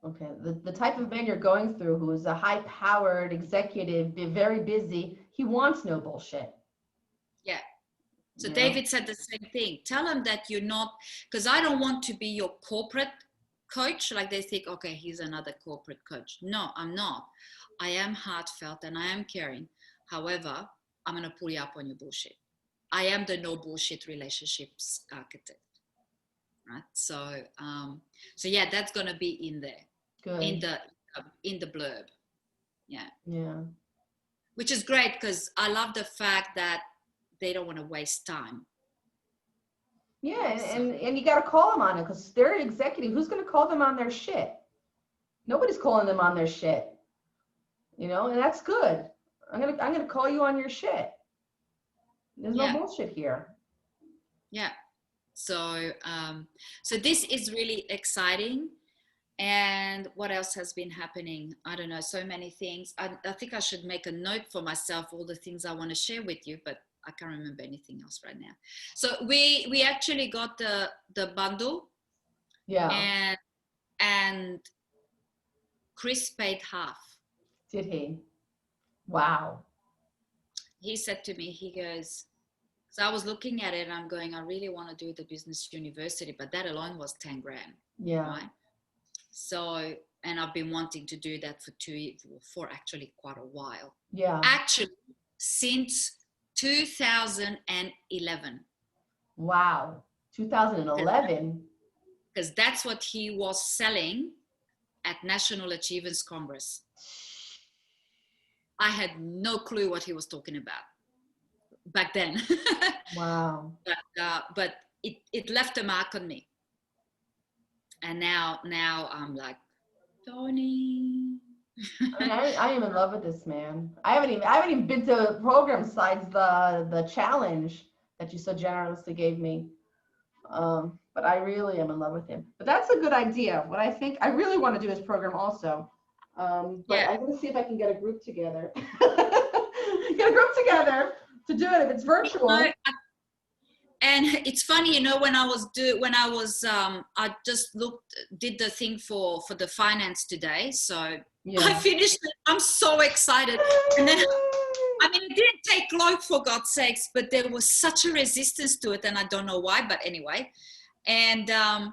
Okay. The type of man you're going through, who is a high-powered executive, very busy, he wants no bullshit. Yeah. So You know? David said the same thing. Tell him that you're not, because I don't want to be your corporate coach. Like they think, okay, he's another corporate coach. No, I'm not. I am heartfelt and I am caring. However, I'm going to pull you up on your bullshit. I am the no bullshit relationships architect, right? So yeah, that's going to be in there, in Good. the blurb. Yeah. Yeah. Which is great because I love the fact that they don't want to waste time. Yeah, So and you got to call them on it because they're executive. Who's going to call them on their shit? Nobody's calling them on their shit. You know, and that's good. I'm gonna call you on your shit. There's no yeah, bullshit here. yeah. So this is really exciting. And what else has been happening? I don't know, so many things. I think I should make a note for myself, all the things I want to share with you, but I can't remember anything else right now. So we actually got the bundle, Yeah. and Chris paid half. Did he? Wow. He said to me, he goes, so I was looking at it and I'm going, I really want to do the business university, but that alone was 10 grand, Yeah. right? So, and I've been wanting to do that for actually quite a while. Yeah. Actually, since 2011. Wow. 2011. Because that's what he was selling at National Achievers Congress. I had no clue what he was talking about back then. Wow. But it left a mark on me. And now I'm like, Tony. I mean, I am in love with this man. I haven't even been to a program besides the challenge that you so generously gave me. But I really am in love with him. But that's a good idea. What I think I really want to do his program also. But Yeah. I'm gonna see if I can get a group together. Get a group together to do it if it's virtual. And it's funny, when I just did the thing for the finance today. So I Yeah. finished it. I'm so excited. And then, I mean, it didn't take long, for God's sakes, but there was such a resistance to it, and I don't know why, but anyway. And I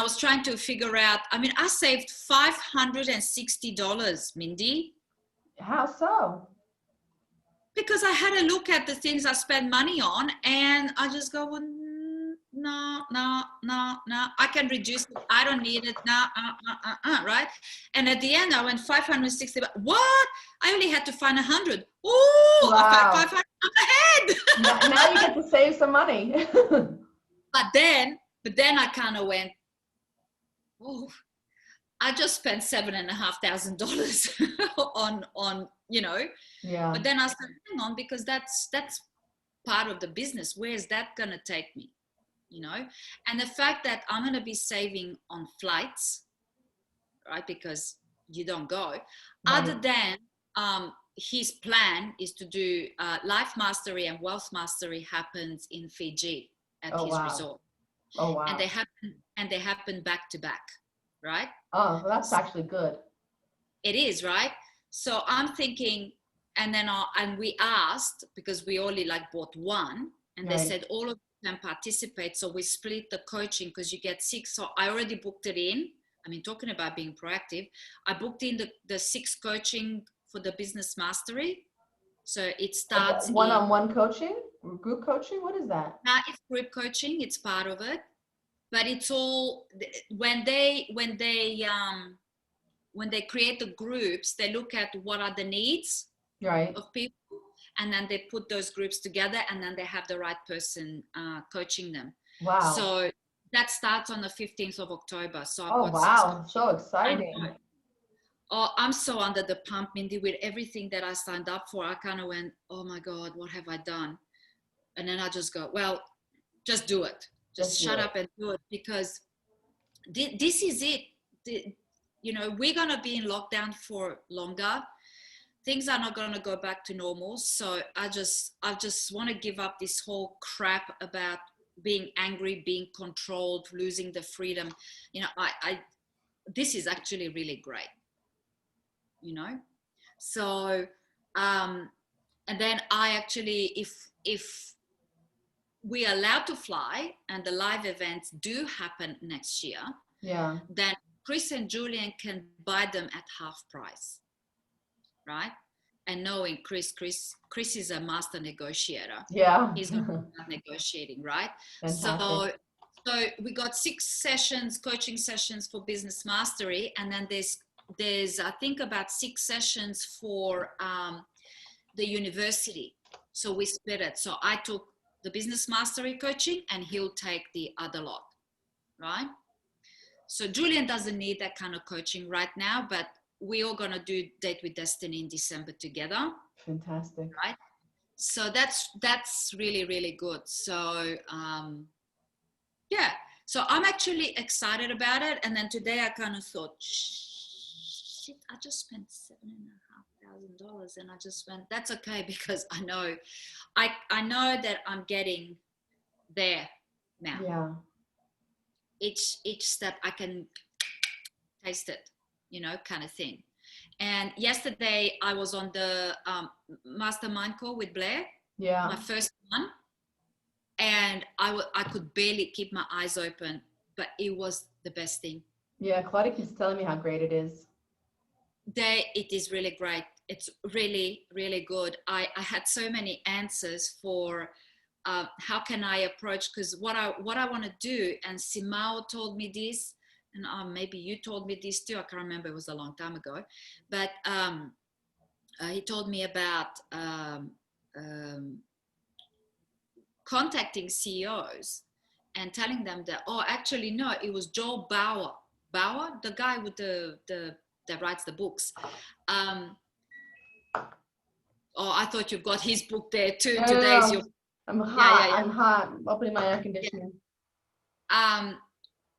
was trying to figure out, I mean, I saved $560, Mindy, How so? because I had a look at the things I spend money on, and I just go, well, no, I can reduce it. I don't need it. No, right? And at the end, I went 560. What? I only had to find 100. Oh, I found Wow. 500. I'm ahead. Now you get to save some money. But then I kind of went, oh, I just spent $7,500 on. Yeah. But then I said, hang on, because that's part of the business. Where's that gonna take me? And the fact that I'm gonna be saving on flights, right? Because you don't go. Right. Other than his plan is to do life mastery and wealth mastery happens in Fiji at Oh his wow. resort, Oh and wow. they happen back to back, right? Oh, well, that's actually good. It is, right? So I'm thinking, and then we asked, because we only bought one, and they Right. said all of them can participate. So we split the coaching because you get 6. So I already booked it in. I mean, talking about being proactive, I booked in the 6 coaching for the business mastery. So it starts One-on-one coaching, group coaching. What is that? it's group coaching. It's part of it, but it's all when they create the groups, they look at what are the needs Right. of people, and then they put those groups together, and then they have the right person coaching them. Wow. So that starts on the 15th of October. So I've Oh got 6. wow. So I exciting. know. Oh, I'm so under the pump, Mindy, with everything that I signed up for. I kind of went, oh my God, what have I done? And then I just go, well, just do it. Just Just do shut it. up and do it, because this is it. We're going to be in lockdown for longer. Things are not going to go back to normal. So I just want to give up this whole crap about being angry, being controlled, losing the freedom. I this is actually really great, you know. So and then I actually, if we're allowed to fly and the live events do happen next year, Yeah. then Chris and Julian can buy them at half price, right? And knowing Chris is a master negotiator. Yeah. He's going to start negotiating, right? Fantastic. So we got 6 sessions, coaching sessions for business mastery, and then there's I think about 6 sessions for the university. So we split it. So I took the business mastery coaching, and he'll take the other lot, right? So Julian doesn't need that kind of coaching right now, but we're all going to do Date with Destiny in December together. Fantastic. Right? So that's really, really good. So yeah, so I'm actually excited about it. And then today I kind of thought, shit, I just spent $7,500, and I just went, that's okay, because I know that I'm getting there now. Yeah. Each step I can taste it, you know, kind of thing. And yesterday I was on the mastermind call with Blair, Yeah. my first one, and I could barely keep my eyes open, but it was the best thing. Yeah, Claudia keeps telling me how great it is. It is really great. It's really, really good. I had so many answers for how can I approach, because what I want to do, and Simao told me this, and maybe you told me this too, I can't remember, it was a long time ago, but he told me about contacting CEOs and telling them that, oh, actually, no, it was Joel Bauer, the guy with that writes the books. Oh, I thought you've got his book there too. No, Today's your. I'm hot. Yeah. I'm hot. I'm opening my air conditioning.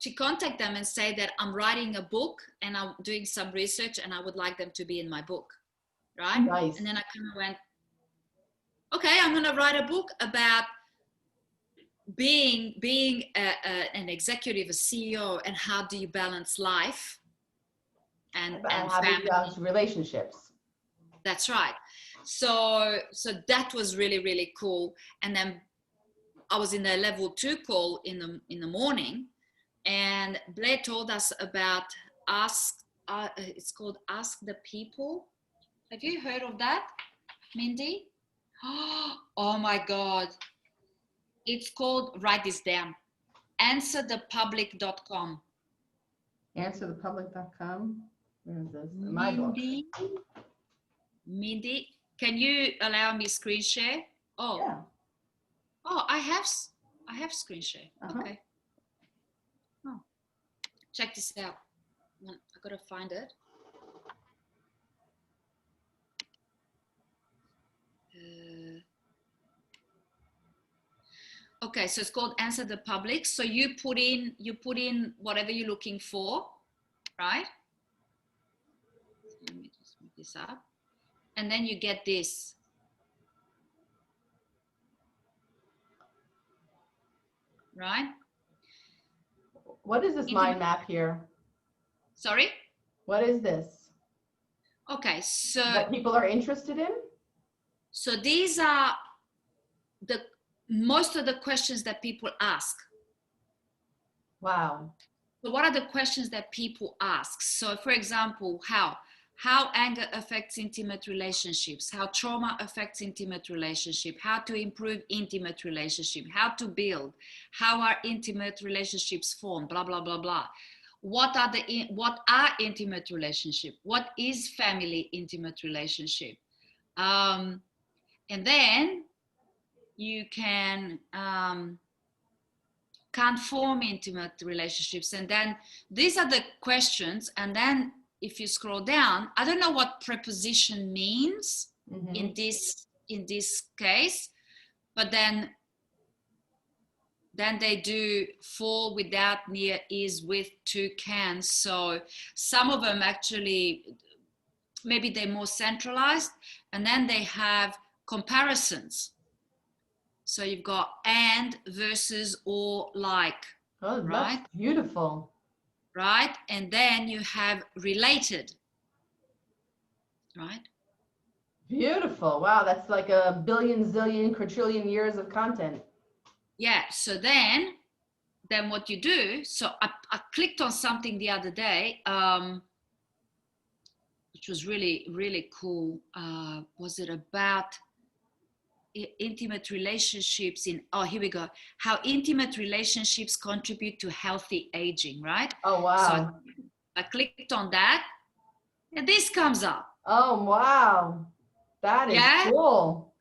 To contact them and say that I'm writing a book and I'm doing some research and I would like them to be in my book, right? Nice. And then I kind of went, okay, I'm going to write a book about being an executive, a CEO, and how do you balance life and having family. Relationships. That's right. So that was really, really cool. And then I was in the level 2 call in the morning, and Blair told us about it's called Ask the People. Have you heard of that, Mindy? Oh my God. It's called, write this down, answerthepublic.com. Answerthepublic.com. Where is this? In my book. Mindy, can you allow me screen share? Oh, yeah. Oh, I have screen share. Okay. Oh, check this out. I gotta find it. Okay, so it's called Answer the Public. So you put in whatever you're looking for, right? Let me just move this up, and then you get this. Right? What is this mind map here? Sorry? What is this? Okay, so that people are interested in? So these are most of the questions that people ask. Wow. So what are the questions that people ask? So for example, how anger affects intimate relationships, how trauma affects intimate relationship, how to improve intimate relationship, how to build, how are intimate relationships formed, blah, blah, blah, blah. What are intimate relationship? What is family intimate relationship? And then you can form intimate relationships. And then these are the questions. And then if you scroll down, I don't know what preposition means in this case, but then they do for, without, near, is, with, to, can. So some of them actually, maybe they're more centralized, and then they have comparisons. So you've got and, versus, or, like. Oh, right? That's beautiful. right? And then you have related, right? Beautiful. Wow, that's like a billion, zillion, quadrillion years of content. Yeah. So then what you do, so I clicked on something the other day, which was really, really cool. Was it about intimate relationships oh, here we go. How intimate relationships contribute to healthy aging, right? Oh, So wow. I clicked on that and this comes up. Oh, wow. That is Yeah. cool.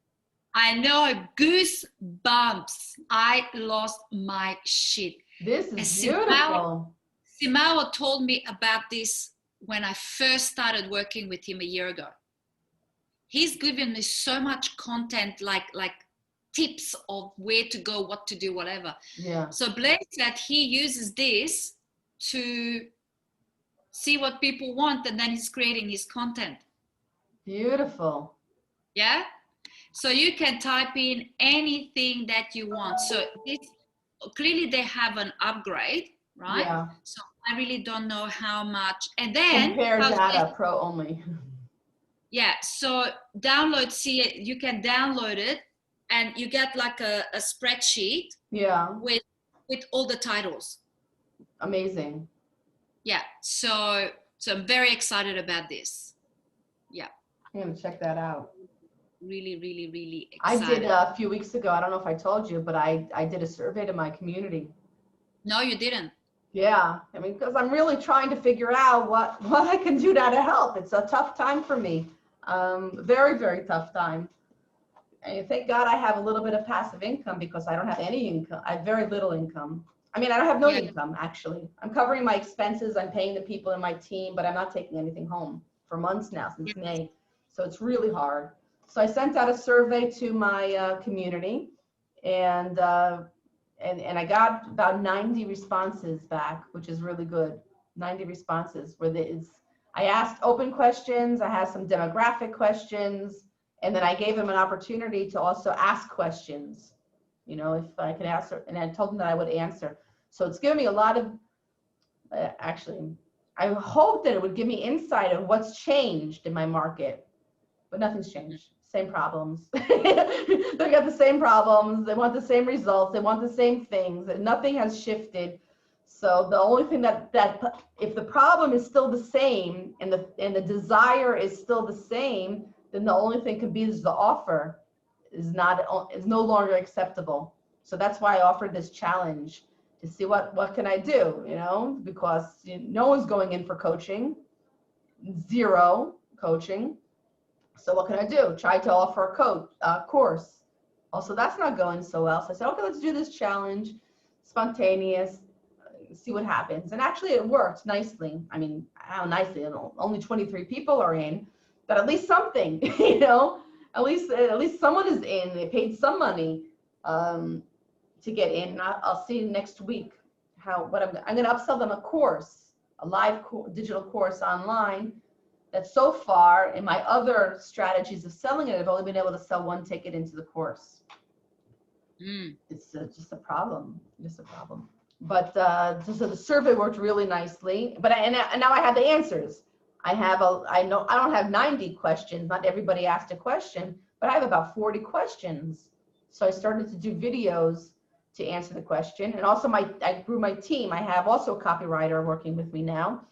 I know, goosebumps. I lost my shit. This is And beautiful. Simao told me about this when I first started working with him a year ago. He's given me so much content, like tips of where to go, what to do, whatever. Yeah. So Blair said he uses this to see what people want, and then he's creating his content. Beautiful. Yeah. So you can type in anything that you want. So this clearly they have an upgrade, right? Yeah. So I really don't know how much. And then Compare how's this? data, pro only. Yeah. So download, see it. You can download it, and you get like a spreadsheet Yeah. with all the titles. Amazing. Yeah. So I'm very excited about this. Yeah. I'm going to check that out. Really, really, really I excited. did a few weeks ago, I don't know if I told you, but I did a survey to my community. No, you didn't. Yeah, I mean, because I'm really trying to figure out what I can do now to help. It's a tough time for me, very, very tough time. And thank God I have a little bit of passive income because I don't have any income. I have very little income. I mean, I don't have no Yeah. income, actually. I'm covering my expenses. I'm paying the people in my team, but I'm not taking anything home for months now, since May. So it's really hard. So I sent out a survey to my community, and I got about 90 responses back, which is really good. 90 responses where I asked open questions, I had some demographic questions, and then I gave them an opportunity to also ask questions. You know, if I could answer, and I told them that I would answer. So it's given me a lot of, actually, I hope that it would give me insight of what's changed in my market, but nothing's changed. Same problems. They got the same problems. They want the same results. They want the same things. Nothing has shifted. So the only thing that if the problem is still the same and the desire is still the same, then the only thing could be is the offer is no longer acceptable. So that's why I offered this challenge to see what can I do, you know, because no one's going in for coaching, zero coaching. So what can I do? Try to offer a course. Also, that's not going so well. So I said, okay, let's do this challenge, spontaneous, see what happens. And actually it worked nicely. I mean, how nicely, only 23 people are in, but at least something, you know, at least someone is in. They paid some money to get in. And I'll see next week I'm going to upsell them a course, a live digital course online that so far in my other strategies of selling it, I've only been able to sell one ticket into the course. It's just a problem, But so the survey worked really nicely. But and now I have the answers. I know I don't have 90 questions. Not everybody asked a question, but I have about 40 questions. So I started to do videos to answer the question. And also I grew my team. I have also a copywriter working with me now.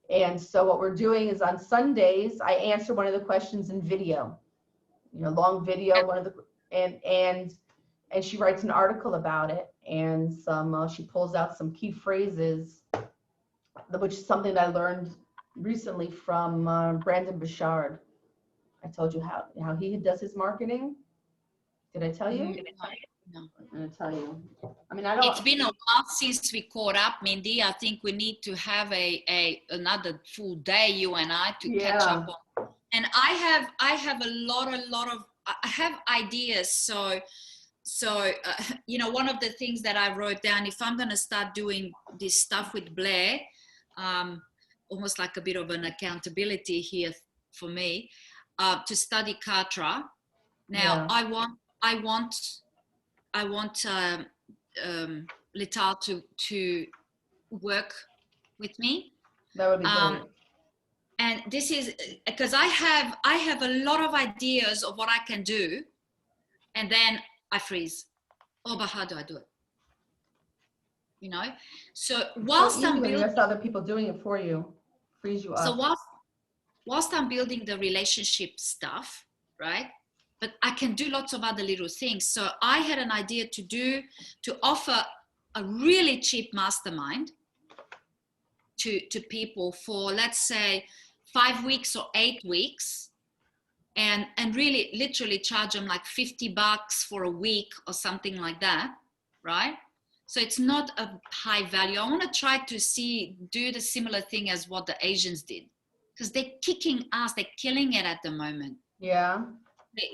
And so what we're doing is on Sundays, I answer one of the questions in video, long video, and she writes an article about it, and she pulls out some key phrases, which is something that I learned recently from Brandon Bouchard. I told you how he does his marketing. Did I tell you? No. I'm going to tell you. I mean, It's been a while since we caught up, Mindy. I think we need to have another full day, you and I, to catch up on. And I have a lot of I have ideas. So one of the things that I wrote down, if I'm going to start doing this stuff with Blair, almost like a bit of an accountability here for me, to study Katra. Now I want Lital to work with me. That would be great. And this is because I have a lot of ideas of what I can do, and then I freeze. Oh, but how do I do it? You know, so So whilst easy I'm when building, there's other people doing it for you. Frees you so up. whilst I'm building the relationship stuff, right? But I can do lots of other little things. So I had an idea to offer a really cheap mastermind to people for, let's say, 5 weeks or 8 weeks, and really literally charge them like $50 for a week or something like that, right? So it's not a high value. I want to try to do the similar thing as what the Asians did, because they're kicking ass, they're killing it at the moment. Yeah.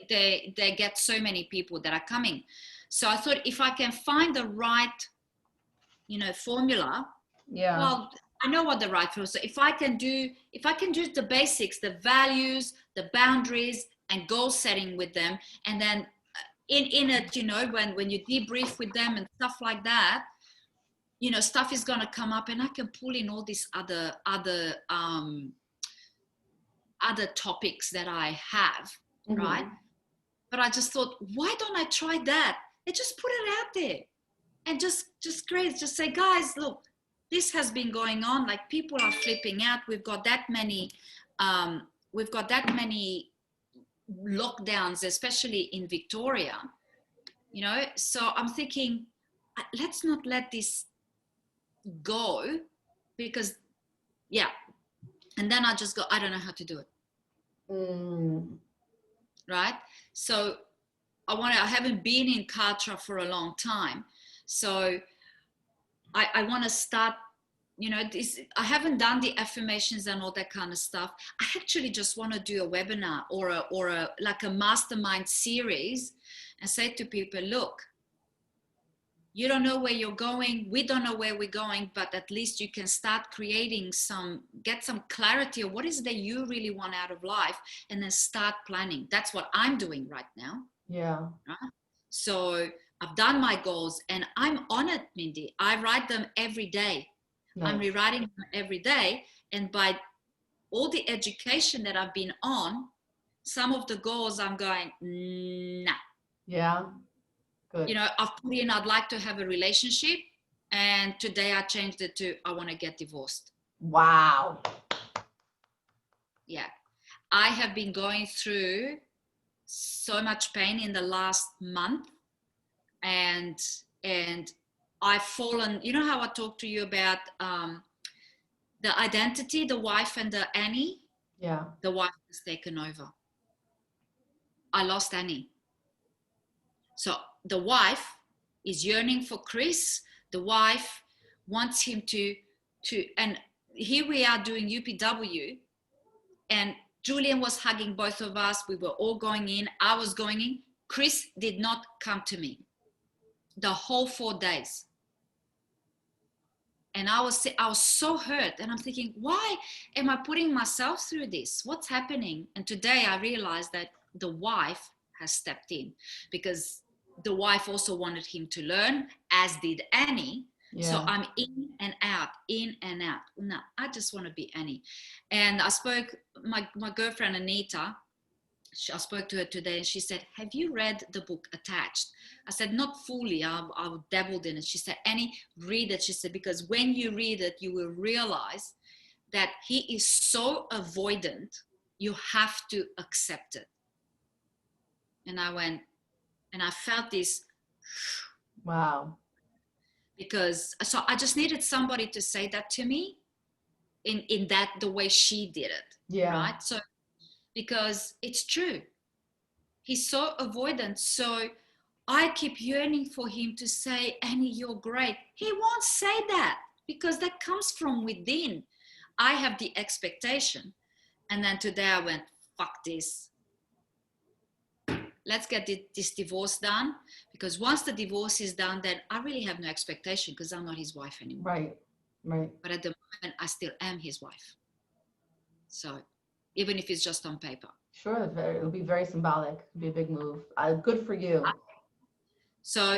They get so many people that are coming. So I thought if I can find the right, formula, Yeah. well, I know what the right formula. So if I can do the basics, the values, the boundaries, and goal setting with them, and then in it, when you debrief with them and stuff like that, stuff is gonna come up, and I can pull in all these other topics that I have, Mm-hmm. right? But I just thought, why don't I try that? And just put it out there, and just say, guys, look, this has been going on. Like, people are flipping out. We've got that many lockdowns, especially in Victoria. So I'm thinking, let's not let this go, because and then I just go, I don't know how to do it. Right? So I haven't been in Katra for a long time, so I want to start, I haven't done the affirmations and all that kind of stuff. I actually just want to do a webinar or a like a mastermind series, and say to people, look, you don't know where you're going, we don't know where we're going, but at least you can start get some clarity of what is it that you really want out of life, and then start planning. That's what I'm doing right now. Yeah. Right? So I've done my goals, and I'm on it, Mindy. I write them every day. Nice. I'm rewriting them every day. And by all the education that I've been on, some of the goals I'm going, nah. Yeah. Good. I've put in, I'd like to have a relationship. And today I changed it to, I want to get divorced. Wow. Yeah. I have been going through so much pain in the last month. And I've fallen, how I talked to you about the identity, the wife and the Annie. Yeah. The wife has taken over. I lost Annie. So the wife is yearning for Chris. The wife wants him to, and here we are doing UPW, and Julian was hugging both of us. We were all going in. I was going in. Chris did not come to me the whole 4 days. And I was so hurt, and I'm thinking, why am I putting myself through this? What's happening? And today I realized that the wife has stepped in, because the wife also wanted him to learn, as did Annie. Yeah. So I'm in and out. No, I just want to be Annie. And I spoke, my girlfriend Anita, I spoke to her today, and she said, have you read the book Attached? I said, not fully. I dabbled in it. She said, Annie, read it. She said, because when you read it, you will realize that he is so avoidant, you have to accept it. And I went, and I felt this. Wow. Because, so I just needed somebody to say that to me in that, the way she did it. Yeah. Right? So, because it's true. He's so avoidant. So I keep yearning for him to say, Annie, you're great. He won't say that, because that comes from within. I have the expectation. And then today I went, fuck this. Let's get this divorce done. Because once the divorce is done, then I really have no expectation, because I'm not his wife anymore. Right. But at the moment, I still am his wife. So even if it's just on paper. Sure, it'll be very symbolic. It'll be a big move. Good for you. So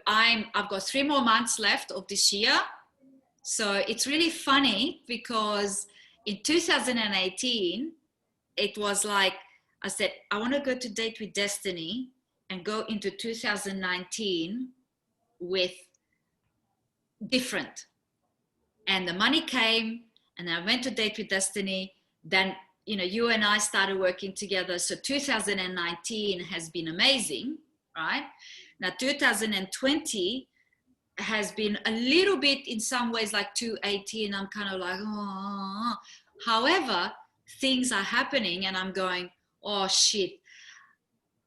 I've got 3 more months left of this year, So it's really funny because in 2018, it was like, I said, I want to go to Date with Destiny and go into 2019 with different. And the money came, and I went to Date with Destiny. Then, you and I started working together. So 2019 has been amazing, right? Now, 2020 has been a little bit in some ways like 218. I'm kind of like, oh. However, things are happening and I'm going, oh shit,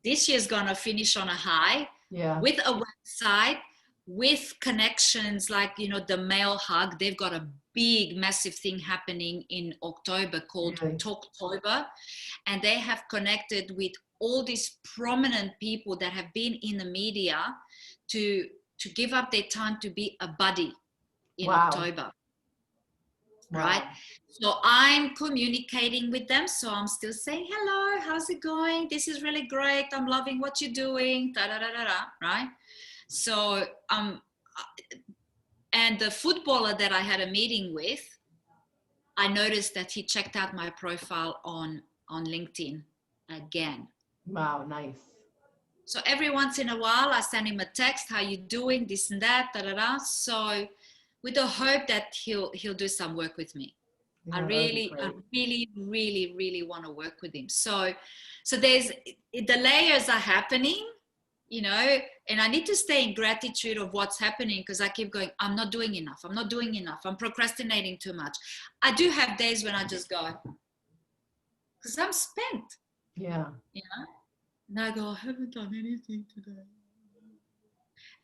this year's gonna finish on a high. Yeah. With a website, with connections like, the Male Hug. They've got a big, massive thing happening in October called Really? Talktober. And they have connected with all these prominent people that have been in the media to give up their time to be a buddy in Wow. October. Wow. Right? So I'm communicating with them. So I'm still saying, hello, how's it going? This is really great. I'm loving what you're doing. Da, da, da, da, da, right? So, and the footballer that I had a meeting with, I noticed that he checked out my profile on LinkedIn again. Wow, nice. So every once in a while, I send him a text, how you doing, this and that, da, da, da. So with the hope that he'll do some work with me. Yeah, I really, really want to work with him. So there's, the layers are happening, and I need to stay in gratitude of what's happening, because I keep going, I'm not doing enough. I'm procrastinating too much. I do have days when I just go, because I'm spent. Yeah. And I go, I haven't done anything today.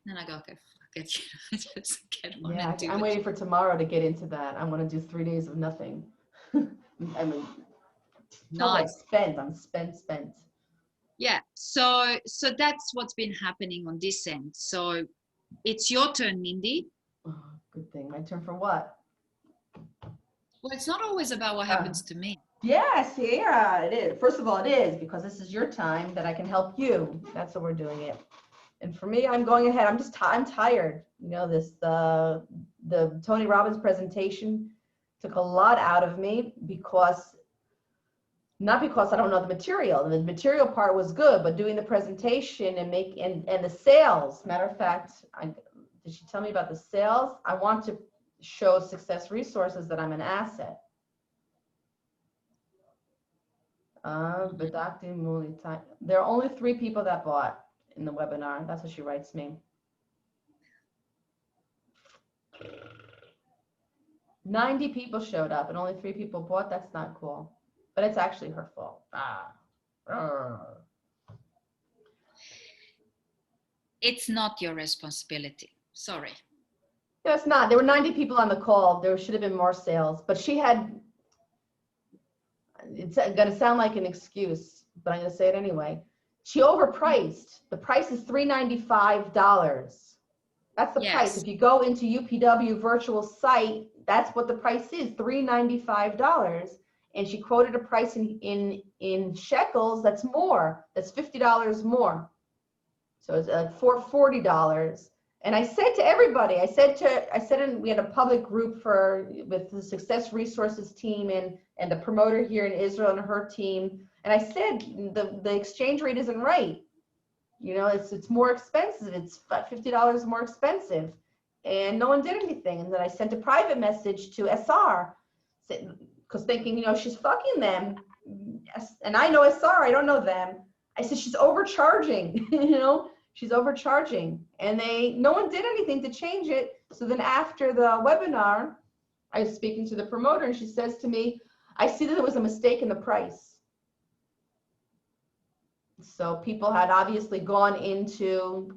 And then I go, okay, fuck it. Just get on and do I'm it. waiting for tomorrow to get into that. I want to do 3 days of nothing. I mean, not like spent. I'm spent. Yeah. So that's what's been happening on this end. So it's your turn, Mindy. Oh, good thing. My turn for what? Well, it's not always about what happens to me. Yes, yeah, it is. First of all, it is, because this is your time that I can help you. That's what we're doing it. And for me, I'm going ahead. I'm tired. The Tony Robbins presentation took a lot out of me, not because I don't know the material. The material part was good, but doing the presentation and the sales. Matter of fact, did she tell me about the sales? I want to show Success Resources that I'm an asset. There are only 3 people that bought in the webinar. That's what she writes me. 90 people showed up and only 3 people bought. That's not cool. But it's actually her fault. It's not your responsibility. Sorry. No, it's not. There were 90 people on the call. There should have been more sales. But it's going to sound like an excuse, but I'm going to say it anyway. She overpriced. The price is $395. That's the price. If you go into UPW virtual site, that's what the price is, $395. And she quoted a price in shekels that's more. That's $50 more. So it's $440. And I said to everybody, we had a public group with the Success Resources team and the promoter here in Israel and her team. And I said, the exchange rate isn't right. It's more expensive. It's $50 more expensive. And no one did anything. And then I sent a private message to SR, because thinking, she's fucking them. And I know SR, I don't know them. I said, she's overcharging, she's overcharging. And no one did anything to change it. So then after the webinar, I was speaking to the promoter and she says to me, I see that there was a mistake in the price. So people had obviously gone into,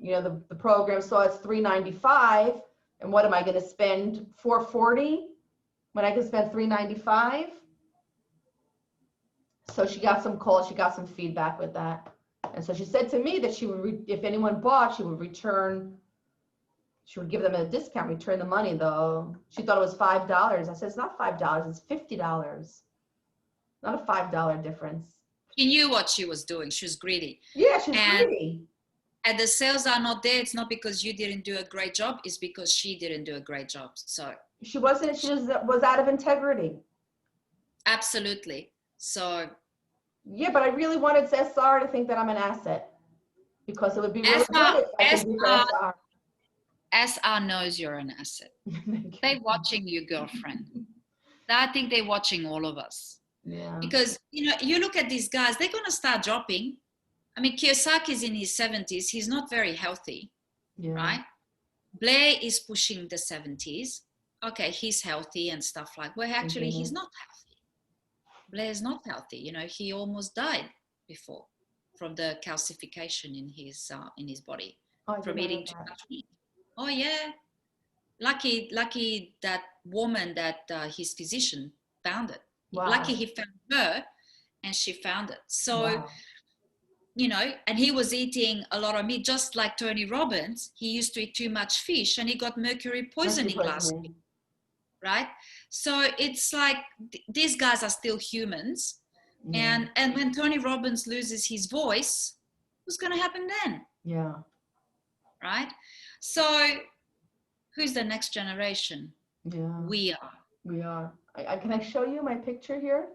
the program, so it's $395. And what am I going to spend? $440 when I can spend $395? So she got some calls, she got some feedback with that. And so she said to me that she would, if anyone bought, she would give them a discount, return the money though. She thought it was $5. I said, it's not $5, it's $50. Not a $5 difference. She knew what she was doing. She was greedy. Yeah, she's greedy. And the sales are not there. It's not because you didn't do a great job. It's because she didn't do a great job. So she wasn't, she was out of integrity. absolutely. So Yeah, but I really wanted SR to think that I'm an asset, because it would be really SR, good if I could do for SR. SR knows you're an asset. They're watching you, girlfriend. I think they're watching all of us. Yeah. Because, you know, you look at these guys, they're going to start dropping. I mean, Kiyosaki's in his 70s. He's not very healthy, Yeah. right? Blair is pushing the 70s. Okay, he's healthy and stuff like, well, actually, he's not healthy. Blair's not healthy. You know, he almost died before from the calcification in his body from eating too much meat. Oh, yeah. Lucky that woman that his physician found it. Wow. Lucky he found her and she found it. So, wow. You know, and he was eating a lot of meat, just like Tony Robbins. He used to eat too much fish and he got mercury poisoning last week, right? So it's like these guys are still humans. And when Tony Robbins loses his voice, what's going to happen then? Yeah. Right? So who's the next generation? Yeah. We are. We are. Can I show you my picture here?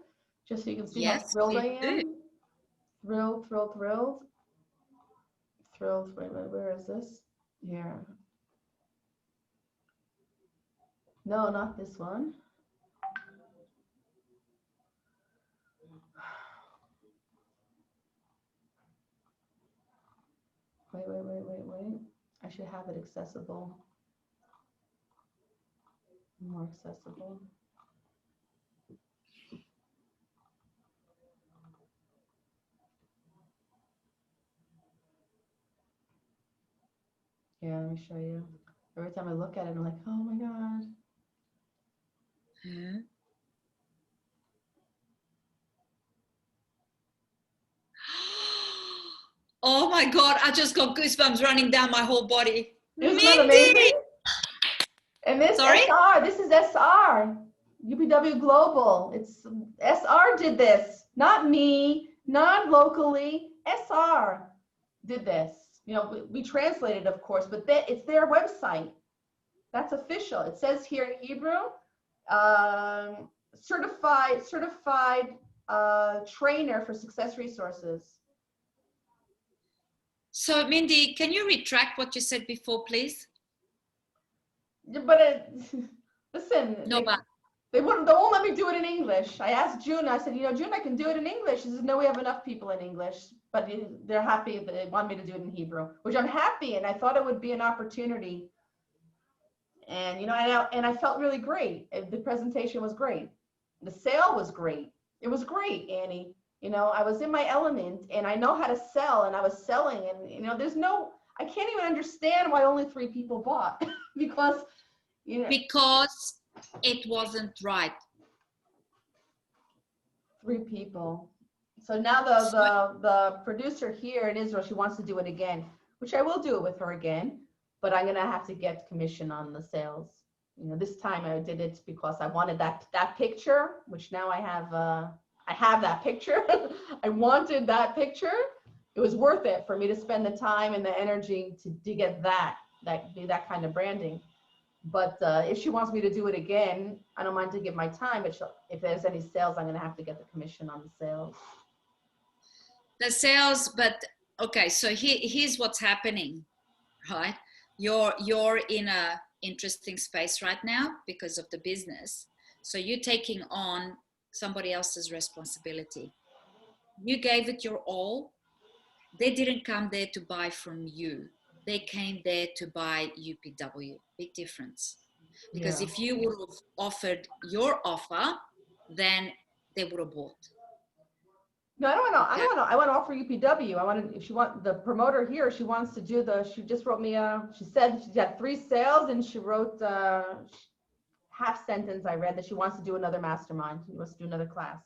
Just so you can see how thrilled I am? Do. Thrilled. Thrilled. Wait, where is this? Here. No, not this one. Wait. I should have it accessible. More accessible. Yeah, let me show you. Every time I look at it, I'm like, oh my God. Hmm. Oh my God, I just got goosebumps running down my whole body. Isn't that amazing? And this SR, this is SR, UPW Global. It's SR did this, not me, not locally. SR did this. You know, we translated, of course, but it's their website. That's official. It says here in Hebrew, certified trainer for success resources. So, Mindy, can you retract what you said before, please? But listen, no, they won't let me do it in English. I asked June, I said, June, I can do it in English. She said, no, we have enough people in English, but they're happy that they want me to do it in Hebrew, which I'm happy. And I thought it would be an opportunity. And, and I felt really great. The presentation was great. The sale was great. It was great, Annie. I was in my element and I know how to sell, and I was selling, and, I can't even understand why only 3 people bought because, because it wasn't right. 3 people. So now the producer here in Israel, she wants to do it again, which I will do it with her again, but I'm going to have to get commission on the sales. This time I did it because I wanted that picture, which now I have that picture. I wanted that picture. It was worth it for me to spend the time and the energy to get that kind of branding. But if she wants me to do it again, I don't mind to give my time, but if there's any sales, I'm going to have to get the commission on the sales. The sales, but okay, so here's what's happening, right? You're in a interesting space right now because of the business. So you're taking on somebody else's responsibility. You gave it your all. They didn't come there to buy from you. They came there to buy UPW. Big difference. Because if you would have offered your offer, then they would have bought. No, I want to offer UPW. If she want the promoter here, she wants to do she just wrote me she said she had 3 sales, and she wrote half sentence I read that she wants to do another mastermind. She wants to do another class.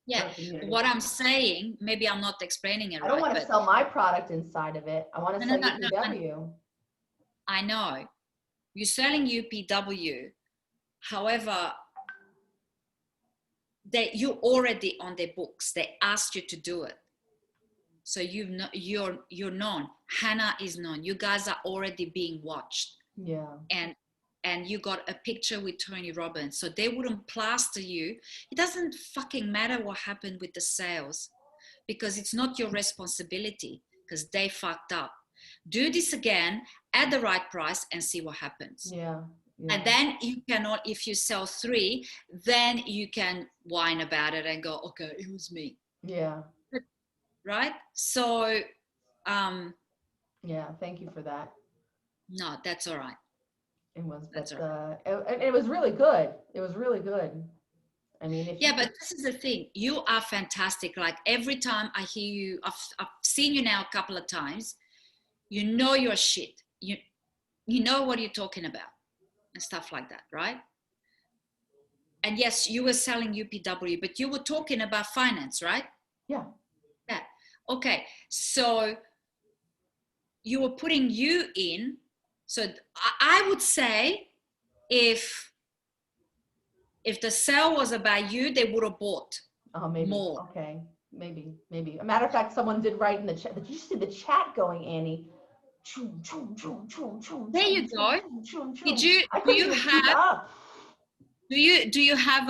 Yeah, what I'm saying, maybe I'm not explaining it right. I don't want to sell my product inside of it. I want to sell UPW. I know. You're selling UPW. However, you're already on their books. They asked you to do it. So you're known. Hannah is known. You guys are already being watched. Yeah. And you got a picture with Tony Robbins. So they wouldn't plaster you. It doesn't fucking matter what happened with the sales, because it's not your responsibility, because they fucked up. Do this again at the right price and see what happens. Yeah. And then you cannot, if you sell 3, then you can whine about it and go, okay, it was me. Yeah. Right? So, yeah, thank you for that. no, that's all right. It was, That's but all right. It was really good. It was really good. I mean, if yeah, but this is the thing. You are fantastic. Like every time I hear you, I've seen you now a couple of times. You know your shit. You know what you're talking about and stuff like that, right? And yes, you were selling UPW, but you were talking about finance, right? Yeah. Yeah. Okay. So you were putting you in. So I would say if the sale was about you, they would have bought Maybe. more. Okay. Maybe. A matter of fact, someone did write in the chat. Did you see the chat going, Annie? There you go. Did I couldn't even keep up. Do you have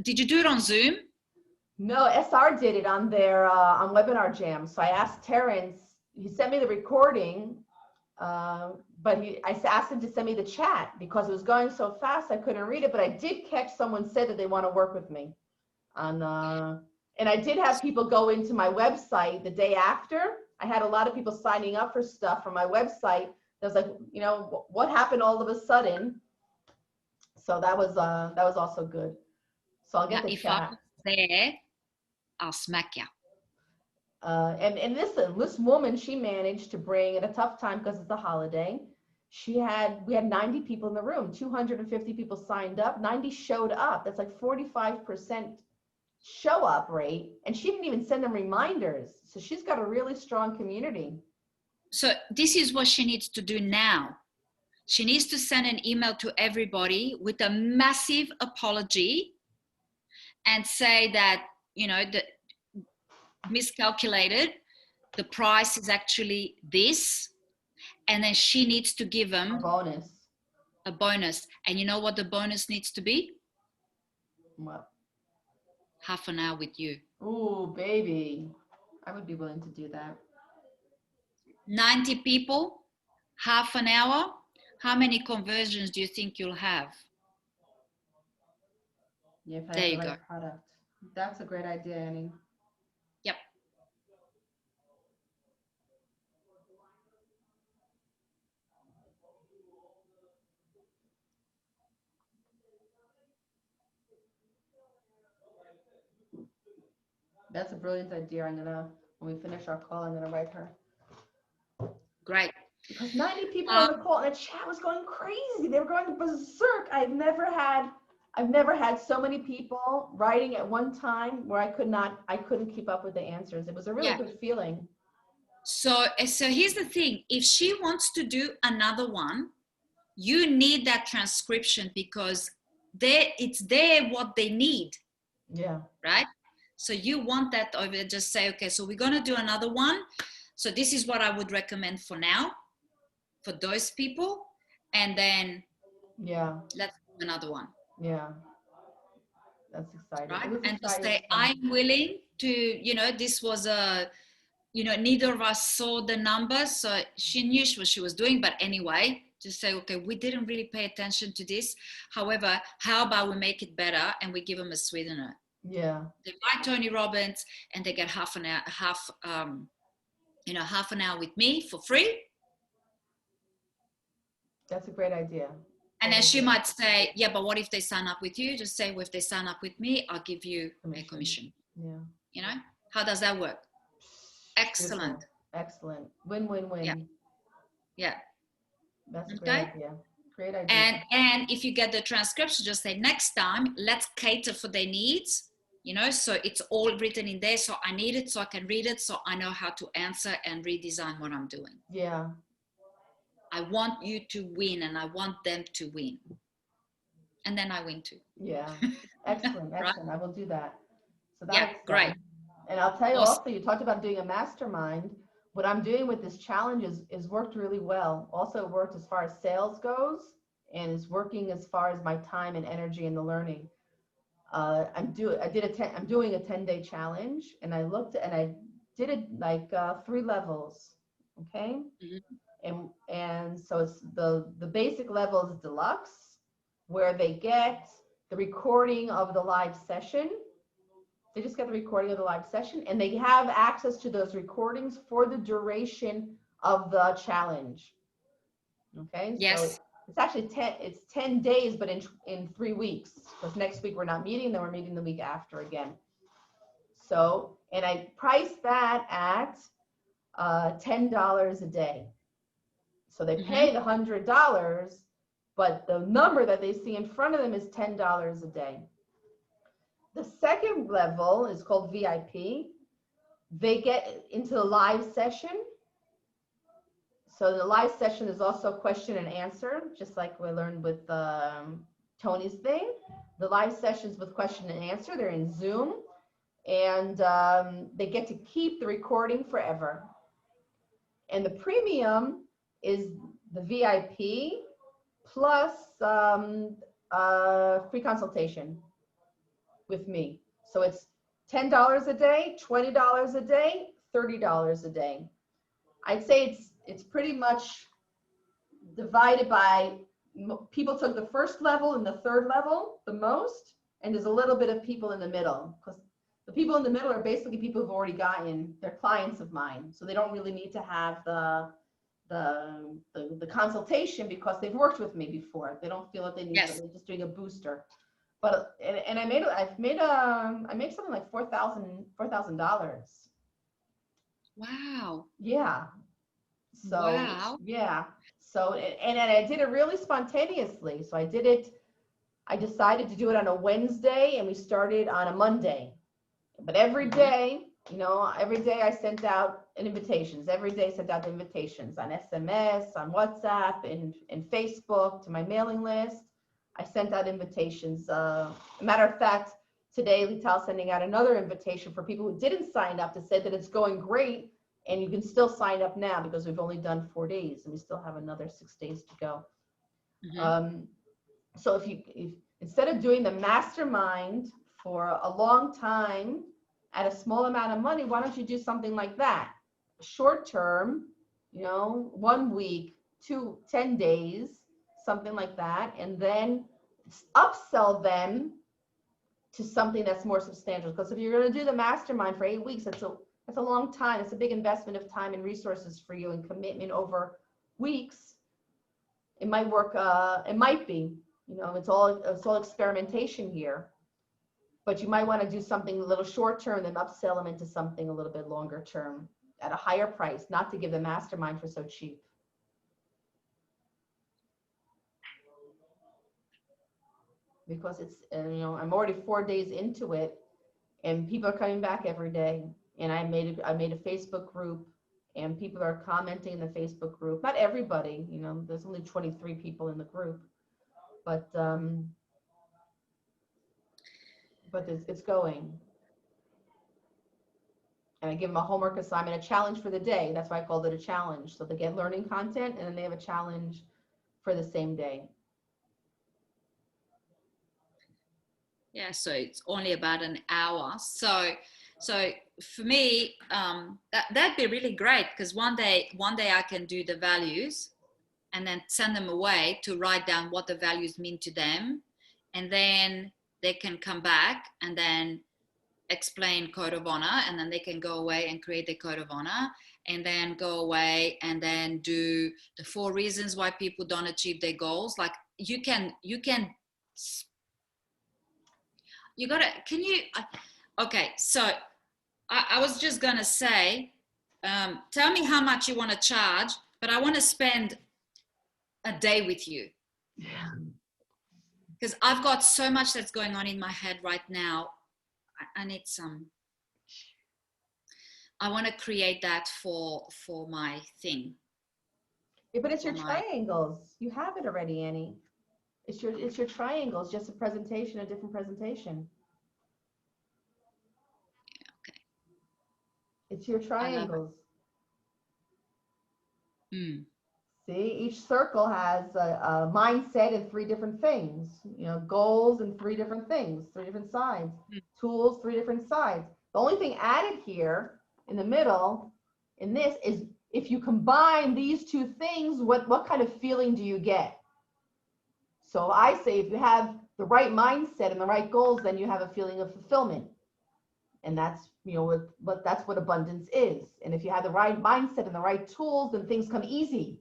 did you do it on Zoom? No, SR did it on their on Webinar Jam. So I asked Terrence. He sent me the recording, but I asked him to send me the chat because it was going so fast I couldn't read it. But I did catch someone say that they want to work with me on. And I did have people go into my website the day after. I had a lot of people signing up for stuff from my website. I was like, you know, what happened all of a sudden? So that was also good. So I'll get the chat. If I'm there, I'll smack you. And this woman, she managed to bring at a tough time because it's a holiday. We had 90 people in the room, 250 people signed up, 90 showed up. That's like 45% show up rate. And she didn't even send them reminders. So she's got a really strong community. So this is what she needs to do now. She needs to send an email to everybody with a massive apology and say that, you know, the miscalculated, the price is actually this, and then she needs to give them a bonus. And you know what the bonus needs to be? What? Half an hour with you. Ooh, baby. I would be willing to do that. 90 people, half an hour. How many conversions do you think you'll have? Yeah, if I have the right product. That's a great idea, Annie. Yep. That's a brilliant idea. When we finish our call, I'm gonna write her. Great. Because 90 people on the call and the chat was going crazy. They were going berserk. I've never had so many people writing at one time where I couldn't keep up with the answers. It was a really good feeling. So here's the thing. If she wants to do another one, you need that transcription because it's there what they need. Yeah. Right? So you want that over, just say, okay, so we're going to do another one. So this is what I would recommend for now, for those people. And then let's do another one. Yeah. That's exciting. Right? And just say, I'm willing to, this was neither of us saw the numbers. So she knew what she was doing. But anyway, just say, okay, we didn't really pay attention to this. However, how about we make it better and we give them a sweetener? Yeah. They buy Tony Robbins and they get half an hour with me for free. That's a great idea. And then she might say, yeah, but what if they sign up with you? Just say, well, if they sign up with me, I'll give you a commission. Yeah. How does that work? Excellent. Beautiful. Excellent. Win. Yeah. That's a great idea. Great idea. And if you get the transcription, just say, next time, let's cater for their needs. So it's all written in there. So I need it so I can read it. So I know how to answer and redesign what I'm doing. Yeah. I want you to win and I want them to win. And then I win too. Yeah. Excellent. Excellent. I will do that. So that's great. And I'll tell you Awesome. also, you talked about doing a mastermind. What I'm doing with this challenge is worked really well. Also it worked as far as sales goes, and is working as far as my time and energy in the learning. I'm doing a 10-day challenge, and I did it like 3 levels. Okay. Mhm. And so it's the basic level is deluxe, where they get the recording of the live session. They just get the recording of the live session, and they have access to those recordings for the duration of the challenge. Okay, so Yes. it's actually 10 days, but in 3 weeks, because next week we're not meeting, then we're meeting the week after again. So, and I priced that at $10 a day. So they pay Hmm. the $100, but the number that they see in front of them is $10 a day. The second level is called VIP. They get into the live session. So the live session is also question and answer, just like we learned with Tony's thing. The live sessions with question and answer, they're in Zoom, and they get to keep the recording forever. And the premium is the VIP plus free consultation with me. So it's $10 a day, $20 a day, $30 a day. I'd say it's pretty much divided by, people took the first level and the third level the most, and there's a little bit of people in the middle, because the people in the middle are basically people who've already gotten, they're clients of mine, so they don't really need to have the consultation because they've worked with me before. They don't feel that they need to, Yes. they're just doing a booster. But and I made something like $4,000. Wow. Yeah. So Wow. yeah. So and I did it really spontaneously. So I decided to do it on a Wednesday, and we started on a Monday. But every Hmm. day, every day I sent out invitations. Every day I sent out invitations on SMS, on WhatsApp, and Facebook to my mailing list. I sent out invitations. Matter of fact, today Lital's sending out another invitation for people who didn't sign up to say that it's going great, and you can still sign up now because we've only done 4 days and we still have another 6 days to go. Hmm. Um, so if instead of doing the mastermind for a long time at a small amount of money, why don't you do something like that? Short term, 1 week, 10 days, something like that, and then upsell them to something that's more substantial. Because if you're going to do the mastermind for 8 weeks, that's a long time. It's a big investment of time and resources for you and commitment over weeks. It might work. It might be. It's all experimentation here. But you might want to do something a little short term, then upsell them into something a little bit longer term at a higher price, not to give the mastermind for so cheap. Because I'm already 4 days into it, and people are coming back every day. And I made a Facebook group, and people are commenting in the Facebook group. Not everybody, there's only 23 people in the group, but it's going. And I give them a homework assignment, a challenge for the day. That's why I called it a challenge. So they get learning content, and then they have a challenge for the same day. Yeah. So it's only about an hour. So for me, that'd be really great because one day I can do the values and then send them away to write down what the values mean to them, and then they can come back and then explain code of honor, and then they can go away and create the code of honor, and then go away and then do the 4 reasons why people don't achieve their goals. Like you gotta can you okay, so I was just gonna say, tell me how much you want to charge, but I want to spend a day with you Yeah. because I've got so much that's going on in my head right now. I need some. I want to create that for my thing. Yeah, but it's For your my triangles. You have it already, Annie. It's your triangles, just a presentation, a different presentation. okay. It's your I love triangles. it. Mm. See, each circle has a mindset and three different things. You know, goals and three different things, three different sides. Mm. Tools, three different sides. The only thing added here in the middle, in this, is if you combine these two things, what kind of feeling do you get? So I say if you have the right mindset and the right goals, then you have a feeling of fulfillment. And that's, you know, what that's what abundance is. And if you have the right mindset and the right tools, then things come easy.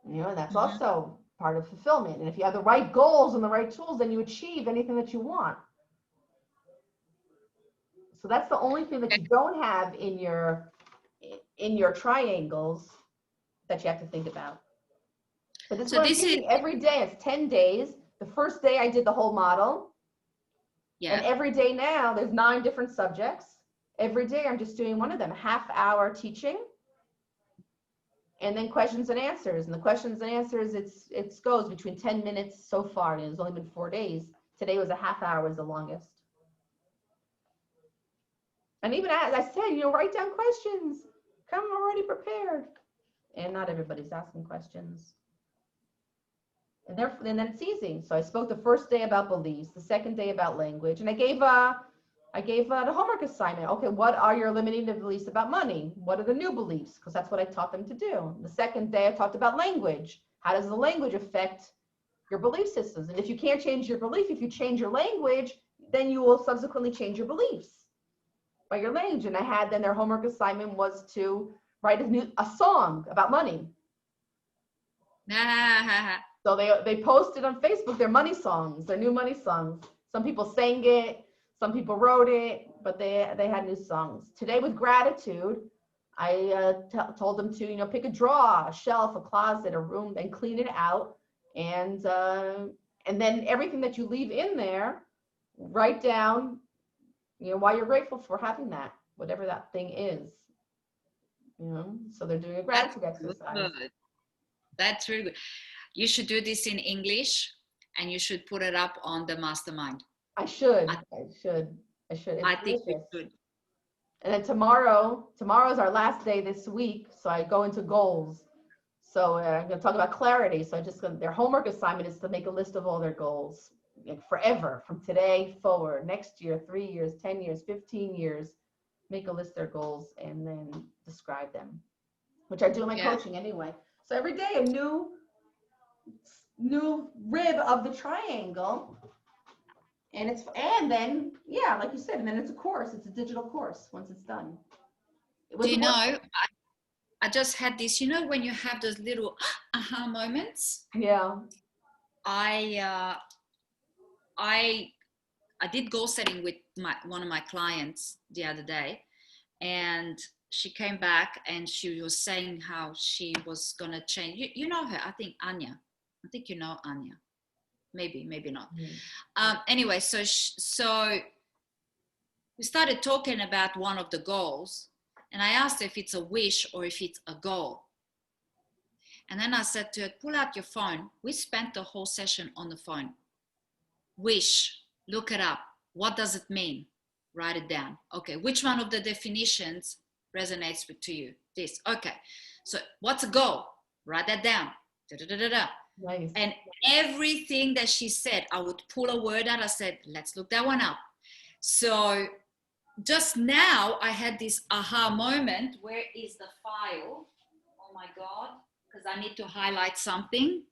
You know, and that's Mm-hmm. also part of fulfillment. And if you have the right goals and the right tools, then you achieve anything that you want. So that's the only thing that you don't have in your triangles that you have to think about. But this is So what I'm this is, teaching every day. It's 10 days. The first day I did the whole model. And yeah. every day now, there's 9 different subjects. Every day I'm just doing one of them, half-hour teaching, and then questions and answers. And the questions and answers, it goes between 10 minutes so far. And it's only been 4 days. Today was a half hour, was the longest. And even as I said, you know, write down questions. Come already prepared. And not everybody's asking questions. And then it's easy. So I spoke the first day about beliefs, the second day about language, and I gave the homework assignment. Okay, what are your limiting beliefs about money? What are the new beliefs? Because that's what I taught them to do. The second day I talked about language. How does the language affect your belief systems? And if you can't change your belief, if you change your language, then you will subsequently change your beliefs by your language. And I had then their homework assignment was to write a song about money. So they posted on Facebook their money songs, their new money songs. Some people sang it, some people wrote it, but they had new songs. Today with gratitude, I told them to, you know, pick a drawer, a shelf, a closet, a room, and clean it out. And then everything that you leave in there, write down, you know, why you're grateful for having that, whatever that thing is. You know, so they're doing a That's gratitude exercise. good. That's really good. You should do this in English and you should put it up on the mastermind. I should. I, I should. I should. It's I think you delicious. should. And then tomorrow's our last day this week, so I go into goals. So I'm going to talk about clarity. So their homework assignment is to make a list of all their goals, like forever, from today forward, next year, 3 years, 10 years, 15 years. Make a list of their goals and then describe them, which I do in my coaching anyway. So every day a new rib of the triangle. And then, yeah, like you said, and then it's a course. It's a digital course once it's done. Do you know, I just had this, you know, when you have those little aha moments. Yeah. I did goal setting with one of my clients the other day, and she came back and she was saying how she was gonna change. You know her, I think Anya. I think you know Anya. Maybe not. Anyway, so we started talking about one of the goals, and I asked her if it's a wish or if it's a goal. And then I said to her, pull out your phone. We spent the whole session on the phone. Wish, look it up. What does it mean? Write it down. Okay, which one of the definitions resonates with you? This. Okay, so what's a goal? Write that down. Da-da-da-da-da. Nice. And everything that she said, I would pull a word out. I said, let's look that one up. So just now I had this aha moment. Where is the file? Oh my God, because I need to highlight something,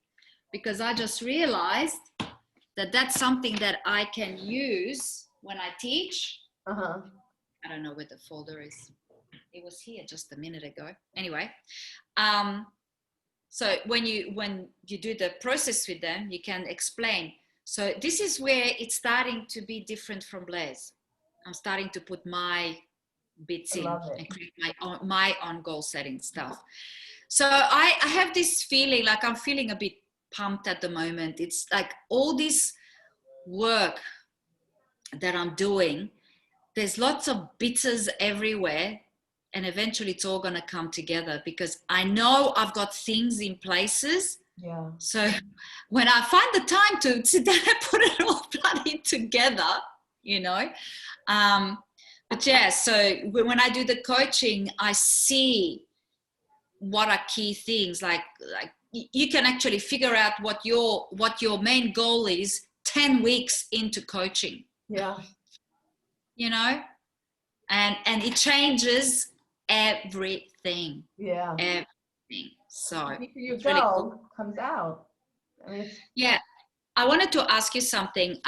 because I just realized that that's something that I can use when I teach. Uh-huh. I don't know where the folder is. It was here just a minute ago. Anyway, so when you do the process with them, you can explain. So this is where it's starting to be different from Blaise. I'm starting to put my bits in and create my own goal setting stuff. So I have this feeling, like I'm feeling a bit pumped at the moment. It's like all this work that I'm doing, there's lots of bits everywhere, and eventually it's all going to come together, because I know I've got things in places. Yeah. So when I find the time to sit down and put it all bloody together, you know, but But yeah, so when I do the coaching, I see what are key things. Like you can actually figure out what your main goal is 10 weeks into coaching. Yeah. You know, and it changes everything. Yeah. Everything. So The deeper you it's really cool. go, comes out. I mean, it's Yeah, I wanted to ask you something.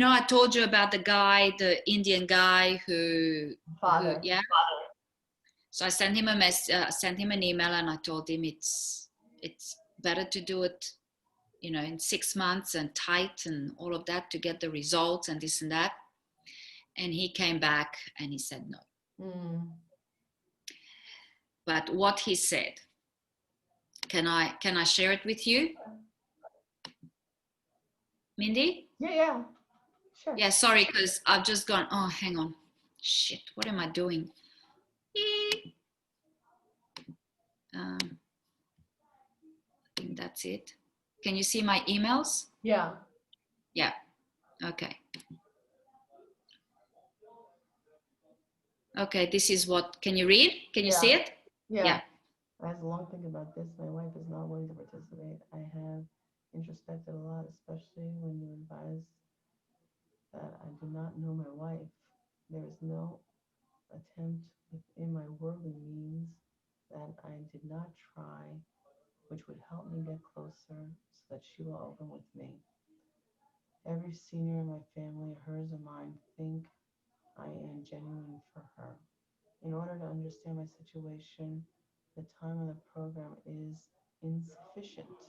I told you about the guy, the Indian guy who father. yeah. So I sent him sent him an email, and I told him it's better to do it, in 6 months and tight and all of that to get the results and this and that. And he came back and he said no. Mm. But what he said, can I share it with you, Mindy? Yeah. Sure. Yeah, sorry, because I've just gone, oh, hang on. Shit, what am I doing? I think that's it. Can you see my emails? Yeah. Yeah. Okay. Okay, this is what, can you read? Can you see it? Yeah. I have a long think about this. My wife is not willing to participate. I have introspected a lot, especially when you advise that I do not know my wife. There is no attempt within my worldly means that I did not try, which would help me get closer so that she will open with me. Every senior in my family, hers or mine, think I am genuine for her. In order to understand my situation, the time of the program is insufficient.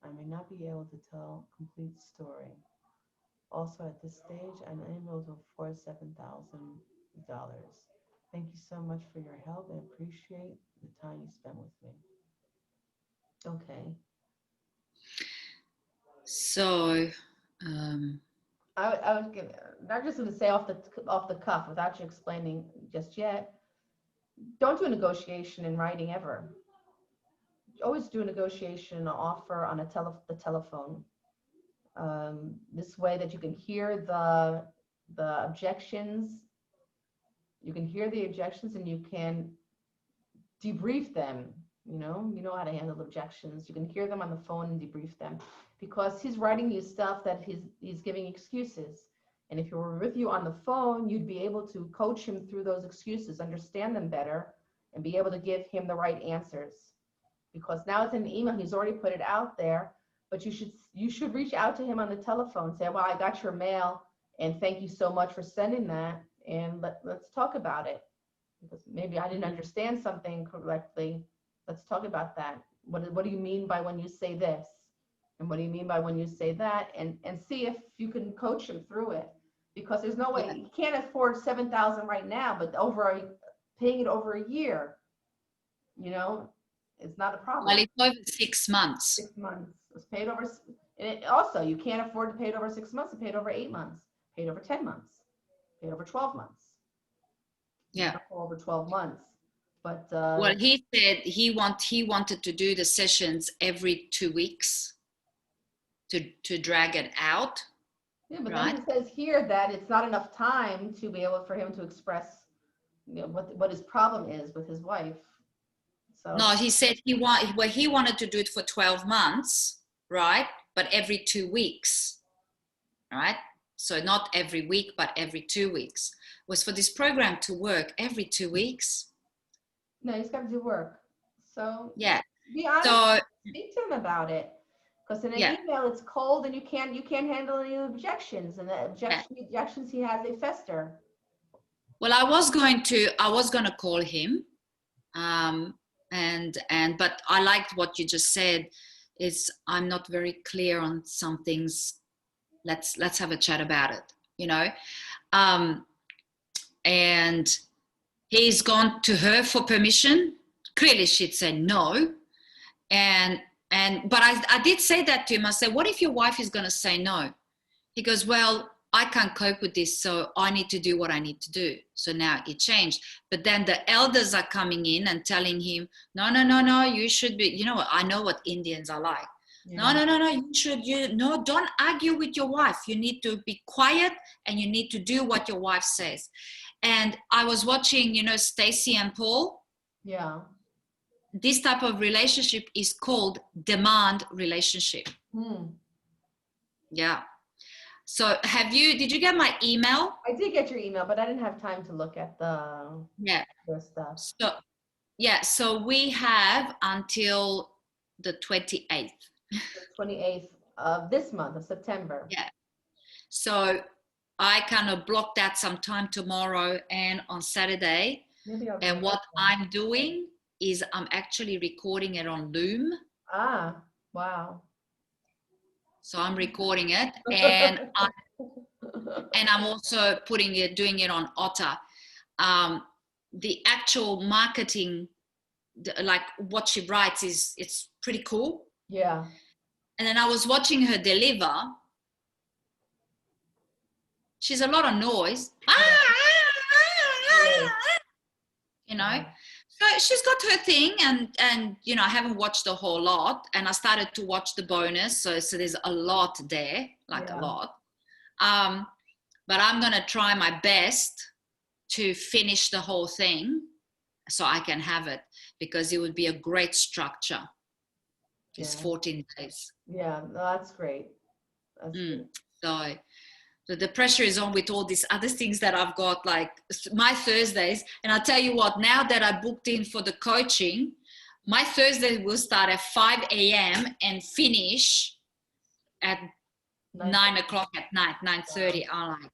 I may not be able to tell a complete story. Also, at this stage, I'm unable to afford $7,000. Thank you so much for your help and appreciate the time you spent with me. Okay. So, I was not just going to say off the cuff without you explaining just yet. Don't do a negotiation in writing ever. Always do a negotiation offer on the telephone. This way that you can hear the objections. You can hear the objections and you can debrief them. You know how to handle objections. You can hear them on the phone and debrief them, because he's writing you stuff that he's giving excuses. And if he were with you on the phone, you'd be able to coach him through those excuses, understand them better, and be able to give him the right answers. Because now it's in an email, he's already put it out there, but you should reach out to him on the telephone, say, well, I got your mail and thank you so much for sending that, and let's talk about it, because maybe I didn't understand something correctly. Let's talk about that. What do you mean by when you say this? And what do you mean by when you say that? And see if you can coach him through it, because there's no way, you can't afford $7,000 right now, but paying it over a year, it's not a problem. well, it's over 6 months. 6 months. It's paid over. And also, you can't afford to pay it over 6 months. It paid over 8 months. Paid over 10 months. Paid over 12 months. Yeah. Over 12 months. But well, he said he wanted to do the sessions every 2 weeks to drag it out. Yeah, but right? then he says here that it's not enough time to be able for him to express, what his problem is with his wife. So no, he said he wanted to do it for 12 months, right? But every 2 weeks, right? So not every week, but every 2 weeks. Was for this program to work every 2 weeks. No, he's got to do work. So yeah, be honest. So speak to him about it, because in an yeah. email it's cold and you can't handle any objections, and the objections he has, they fester. Well, I was going to call him, but I liked what you just said. Is I'm not very clear on some things. Let's have a chat about it, and he's gone to her for permission. Clearly she'd said no, but I did say that to him. I said, what if your wife is going to say no? He goes, well, I can't cope with this, so I need to do what I need to do. So now it changed. But then the elders are coming in and telling him, no, you should be, I know what Indians are like. No, Yeah. no, no, no. Don't argue with your wife. You need to be quiet and you need to do what your wife says. And I was watching, Stacy and Paul. Yeah. This type of relationship is called demand relationship. Hmm. Yeah. So did you get my email? I did get your email, but I didn't have time to look at Yeah. the stuff. So we have until the 28th. The 28th of this month of September. Yeah. So I kind of blocked out some time tomorrow and on Saturday. Maybe I'll And what I'm doing is I'm actually recording it on Loom. Ah, wow. So I'm recording it and I'm also doing it on Otter. The actual marketing, like what she writes it's pretty cool. Yeah. And then I was watching her deliver. She's a lot of noise. Yeah. So she's got her thing and I haven't watched a whole lot and I started to watch the bonus. So there's a lot there, like a lot. But I'm going to try my best to finish the whole thing so I can have it because it would be a great structure. It's 14 days. Yeah, no, that's great. That's great. So the pressure is on with all these other things that I've got, like my Thursdays. And I'll tell you what, now that I booked in for the coaching, my Thursday will start at 5 a.m. and finish at 9 o'clock at night, 9:30. I'm like,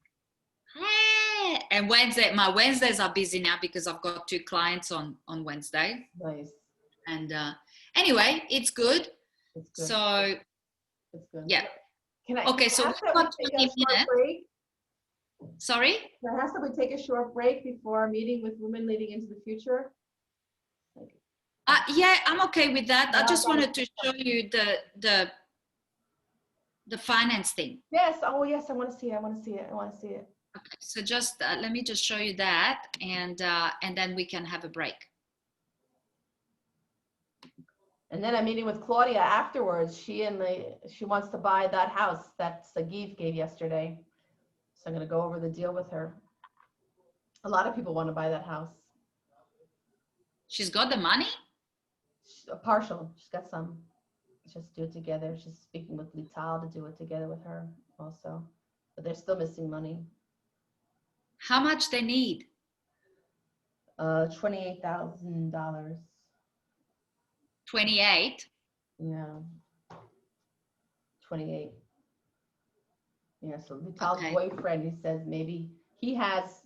hey. And my Wednesdays are busy now because I've got 2 clients on Wednesday. Nice. And anyway, it's good. It's good. So, it's good. Yeah. Okay, so we've got 20 minutes. Break? Sorry? Can I ask that we take a short break before our meeting with Women Leading into the Future? Yeah, I'm okay with that. I just wanted to show you the finance thing. Yes. Oh, yes. I want to see it. I want to see it. Okay. So just let me just show you that, and then we can have a break. And then I'm meeting with Claudia afterwards. She wants to buy that house that Sagiv gave yesterday. So I'm going to go over the deal with her. A lot of people want to buy that house. She's got the money? Partial. She's got some. Just do it together. She's speaking with Lital to do it together with her also. But they're still missing money. How much they need? $28,000. 28? Yeah. 28. Yeah, so Lital's boyfriend, he says maybe he has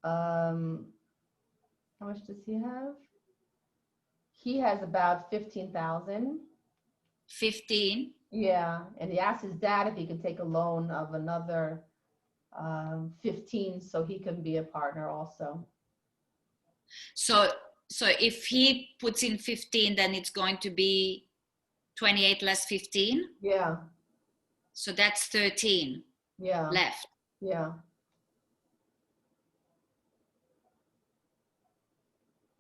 how much does he have? He has about 15,000. 15? Yeah, and he asked his dad if he could take a loan of another 15 so he can be a partner also. So if he puts in 15, then it's going to be 28 less 15? Yeah. So that's 13 left. Yeah.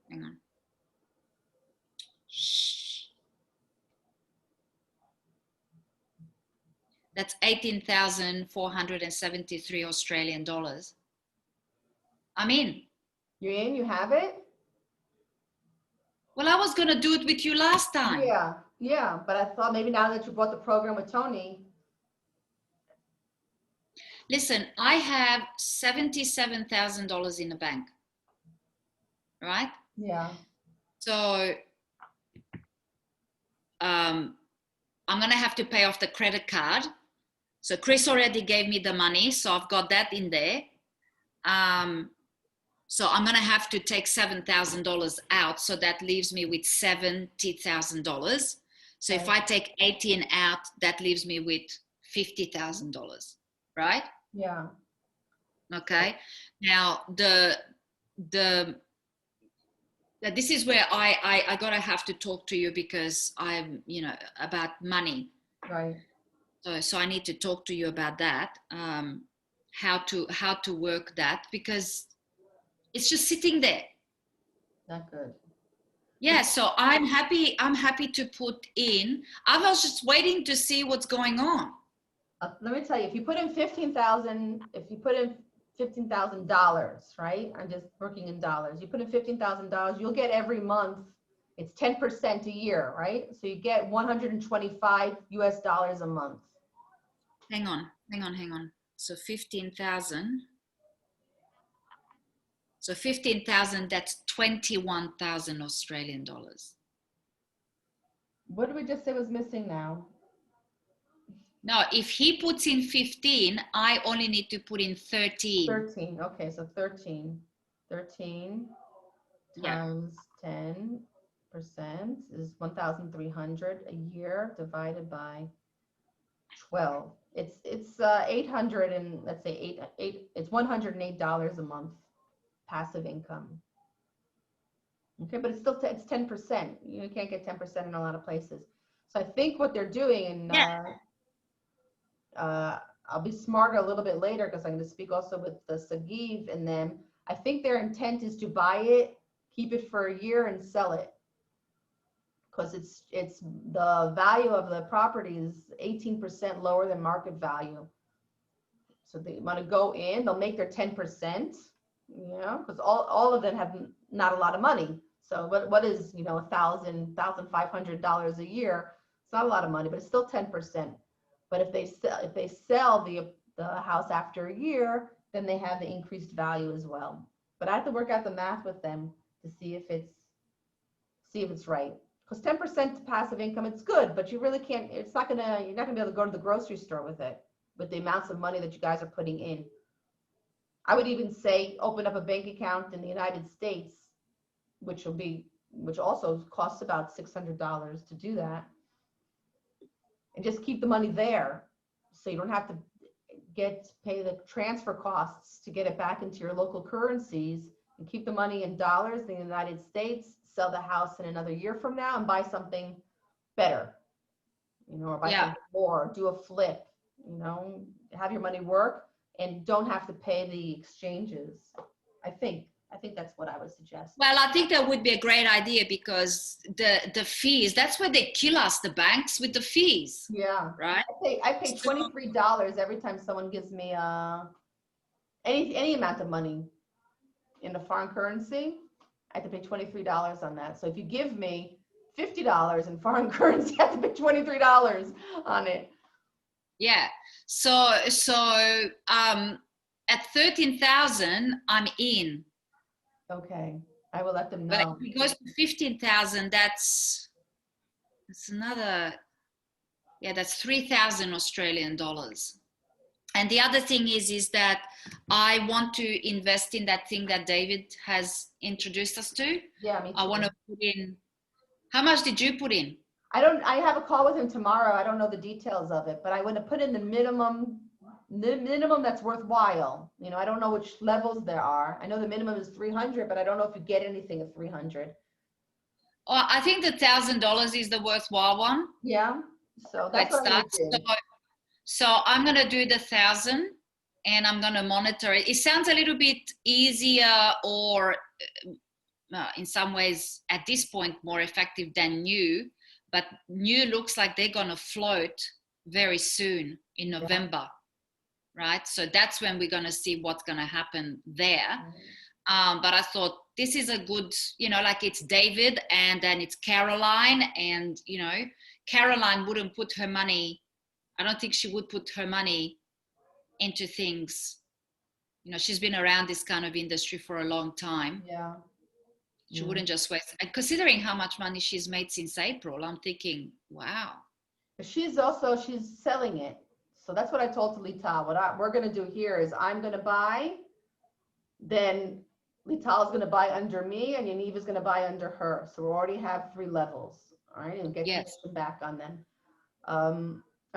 Hang on. That's 18,473 Australian dollars. I'm in. You're in? You have it? Well, I was going to do it with you last time. Yeah. But I thought maybe now that you brought the program with Tony. Listen, I have $77,000 in the bank. Right? Yeah. So I'm going to have to pay off the credit card. So Chris already gave me the money. So I've got that in there. So I'm going to have to take $7,000 out. So that leaves me with $70,000. So if I take 18 out, that leaves me with $50,000, right? Yeah. Okay. Now this is where I gotta have to talk to you because I'm, about money. Right. So I need to talk to you about that. How to work that because it's just sitting there. Not good. Yeah, so I'm happy to put in. I was just waiting to see what's going on. Let me tell you, if you put in 15,000, if you put in $15,000, right? I'm just working in dollars. You put in $15,000, you'll get every month. It's 10% a year, right? So you get 125 US dollars a month. Hang on. So 15,000. So 15,000, that's 21,000 Australian dollars. What did we just say was missing now? No, if he puts in 15, I only need to put in 13. 13. Okay, so 13. 13 times 10% is 1,300 a year divided by 12. It's 800 and let's say it's $108 a month passive income. Okay, but it's still it's 10%. You can't get 10% in a lot of places. So I think what they're doing, and I'll be smarter a little bit later because I'm going to speak also with the Sagiv and them. I think their intent is to buy it, keep it for a year, and sell it. Because it's the value of the property is 18% lower than market value. So they want to go in, they'll make their 10%, you know, because all of them have not a lot of money. So what is, you know, $1,500 a year? It's not a lot of money, but it's still 10%. But if they sell the house after a year, then they have the increased value as well. But I have to work out the math with them to see if it's right. Because 10% passive income, it's good, but you really can't, you're not gonna be able to go to the grocery store with it, with the amounts of money that you guys are putting in. I would even say open up a bank account in the United States, which also costs about $600 to do that. And just keep the money there. So you don't have to pay the transfer costs to get it back into your local currencies, and keep the money in dollars in the United States, sell the house in another year from now and buy something better, you know, or buy something more, do a flip, you know, have your money work and don't have to pay the exchanges. I think that's what I would suggest. Well, I think that would be a great idea because the fees, that's where they kill us, the banks, with the fees. Yeah. Right? I pay $23 every time someone gives me any amount of money in a foreign currency. I have to pay $23 on that. So if you give me $50 in foreign currency, I have to pay $23 on it. Yeah. So at 13,000, I'm in. Okay. I will let them know. But if it goes to 15,000, that's another, that's 3,000 Australian dollars. And the other thing is that I want to invest in that thing that David has introduced us to. Yeah, me too. I want to put in. How much did you put in? I have a call with him tomorrow. I don't know the details of it, but I want to put in the minimum that's worthwhile. You know, I don't know which levels there are. I know the minimum is 300, but I don't know if you get anything at 300. Oh, I think the $1,000 is the worthwhile one. Yeah. So that's what I'm going to do. So I'm going to do the 1,000 and I'm going to monitor it. It sounds a little bit easier or in some ways at this point more effective than new, but new looks like they're going to float very soon in November, right? So that's when we're going to see what's going to happen there. But I thought this is a good, you know, like it's David and then it's Caroline, and, you know, Caroline wouldn't put her money, I don't think she would put her money into things. You know, she's been around this kind of industry for a long time. Yeah. She wouldn't just waste. And considering how much money she's made since April, I'm thinking, wow. She's selling it. So that's what I told Lital. What we're going to do here is I'm going to buy, then Lital is going to buy under me, and Yaniv is going to buy under her. So we already have 3 levels. All right, and get commission back on them.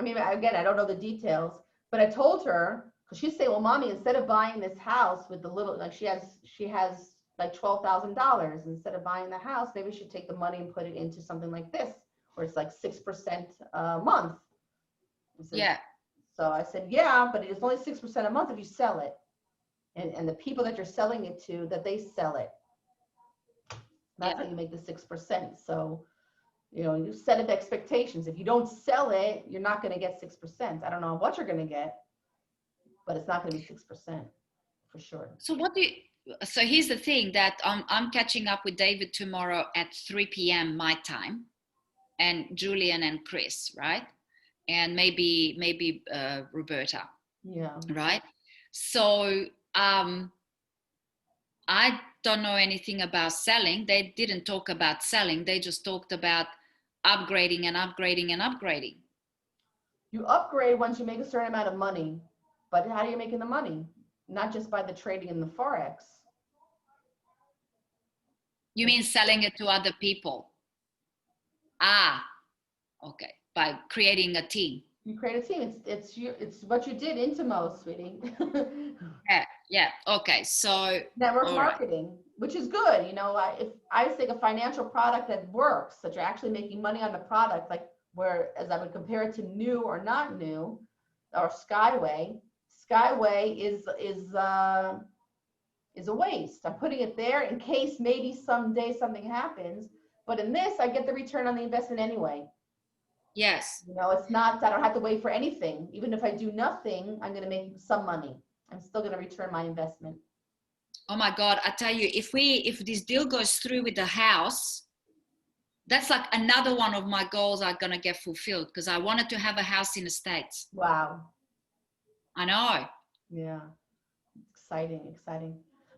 I mean, again, I don't know the details, but I told her, because she's saying, well, mommy, instead of buying this house with the little, like she has like $12,000, instead of buying the house, maybe we should take the money and put it into something like this, where it's like 6% a month. So I said, yeah, but it's only 6% a month if you sell it. And the people that you're selling it to, that they sell it. That's how you make the 6%. So, you set up expectations. If you don't sell it, you're not going to get 6%. I don't know what you're going to get, but it's not going to be 6% for sure. So here's the thing that I'm catching up with David tomorrow at 3 p.m. my time, and Julian and Chris, right? And maybe Roberta. Yeah. Right. So I don't know anything about selling. They didn't talk about selling. They just talked about upgrading and upgrading and upgrading. You upgrade once you make a certain amount of money, but how are you making the money? Not just by the trading in the Forex. You mean selling it to other people? Ah, okay. By creating a team. You create a team. It's what you did Intimo, sweetie. Yeah. Okay. So network marketing, which is good. If I take a financial product that works, that you're actually making money on the product, like whereas I would compare it to new or not new, or Skyway. Skyway is a waste. I'm putting it there in case maybe someday something happens. But in this, I get the return on the investment anyway. Yes. It's not, I don't have to wait for anything. Even if I do nothing, I'm going to make some money. I'm still going to return my investment. Oh my God, I tell you, if this deal goes through with the house, that's like another one of my goals are going to get fulfilled, because I wanted to have a house in the States. Wow. I know. Yeah. Exciting.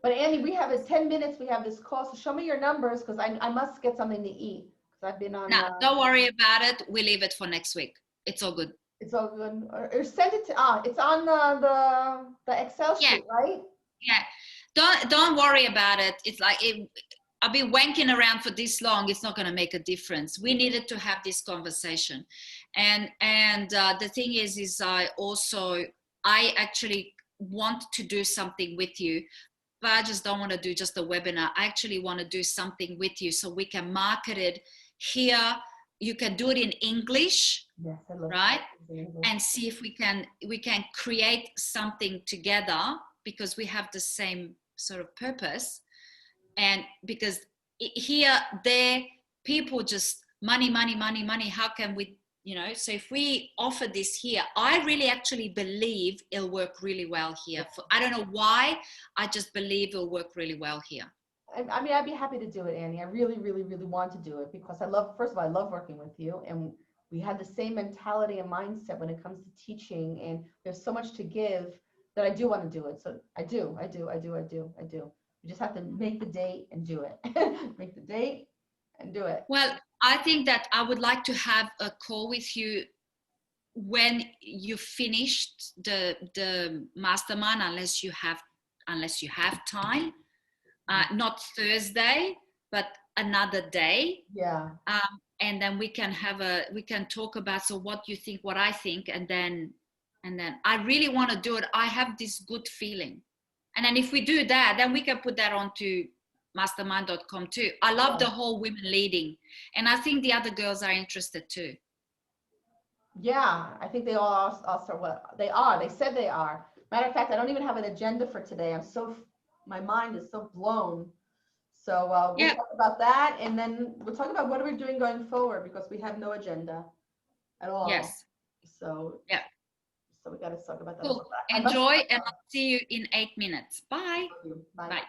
But Andy, we have 10 minutes. We have this call. So show me your numbers, because I must get something to eat. Because I've been on. No, don't worry about it. We leave it for next week. It's all good. It's all good. Or send it to, it's on the Excel sheet, right? Yeah. Don't worry about it. It's like, I've been wanking around for this long. It's not going to make a difference. We needed to have this conversation. And the thing is I actually want to do something with you, but I just don't want to do just a webinar. I actually want to do something with you so we can market it here. You can do it in English, yes, I love right? And see if we can create something together, because we have the same sort of purpose. And because there, people just money. How can we, so if we offer this here, I really actually believe it'll work really well here. I don't know why, I just believe it'll work really well here. I mean, I'd be happy to do it, Annie. I really, really, really want to do it, because first of all, I love working with you, and we have the same mentality and mindset when it comes to teaching, and there's so much to give that I do want to do it. So I do. We just have to make the date and do it. Make the date and do it. Well, I think that I would like to have a call with you when you finished the mastermind, unless you have time. Not Thursday, but another day. Yeah. And then we can talk about, so what you think, what I think, and then I really want to do it. I have this good feeling. And then if we do that, then we can put that onto mastermind.com too. I love the whole women leading. And I think the other girls are interested too. Yeah, I think they all also, they are. They said they are. Matter of fact, I don't even have an agenda for today. My mind is so blown. So we'll talk about that, and then we'll talk about what are we doing going forward, because we have no agenda at all. Yes. So yeah. So we got to talk about that. Cool. Enjoy, and I'll see you in 8 minutes. Bye. Bye. Bye.